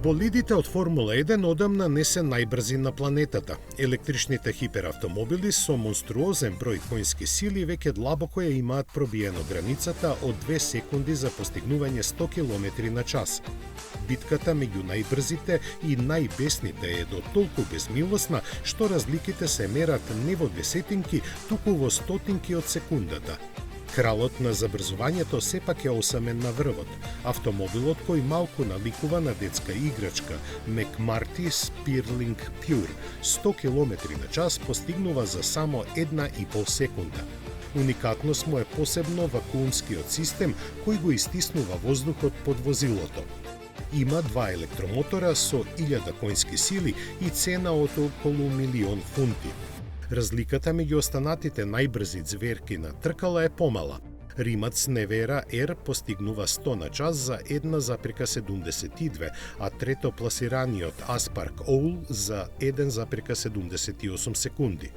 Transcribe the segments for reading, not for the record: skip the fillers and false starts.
Болидите од Формула 1 одамна не се најбрзи на планетата. Електричните хиперавтомобили со монструозен број коњски сили веќе длабоко ја имаат пробиено границата од 2 секунди за постигнување 100 км на час. Битката меѓу најбрзите и најбесните е до толку безмилосна што разликите се мерат не во десетинки, туку во стотинки од секундата. Кралот на забрзувањето сепак е осамен на врвот. Автомобилот кој малку наликува на детска играчка Мек-Марти Спирлинг Пјур 100 км на час постигнува за само 1,5 секунда. Уникатност му е посебно вакуумскиот систем кој го истиснува воздухот под возилото. Има 2 електромотора со 1000 коњски сили и цена од околу 1.000.000 фунти. Разликата меѓу останатите најбрзи ѕверки на тркала е помала. Римац Невера Р постигнува 100 на час за 1,72, а трето пласираниот Аспарк Оул за 1,78 секунди.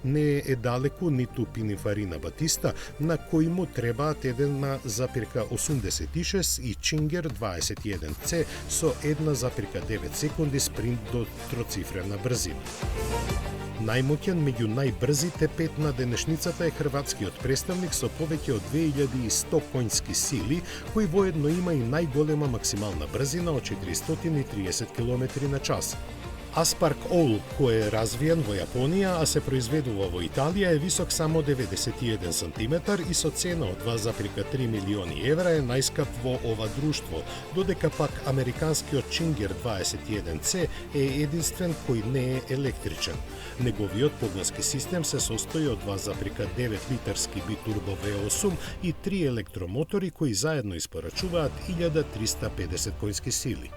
Не е далеку ниту Пинифарина Батиста, на кој му требаат 1,86 и Чингер 21C со 1,9 секунди спринт до троцифрена брзина. Најмоќен меѓу најбрзите 5 на денешницата е хрватскиот представник со повеќе од 2100 коњски сили, кој воедно има и најголема максимална брзина од 430 км на час. Аспарк Оул, кој е развиен во Јапонија, а се произведува во Италија, е висок само 91 см и со цена од 2,3 милиони евра е најскап во ова друштво, додека пак американскиот Чингер 21C е единствен кој не е електричен. Неговиот погонски систем се состои од 2,9 литарски битурбо V8 и 3 електромотори кои заедно испорачуваат 1350 коњски сили.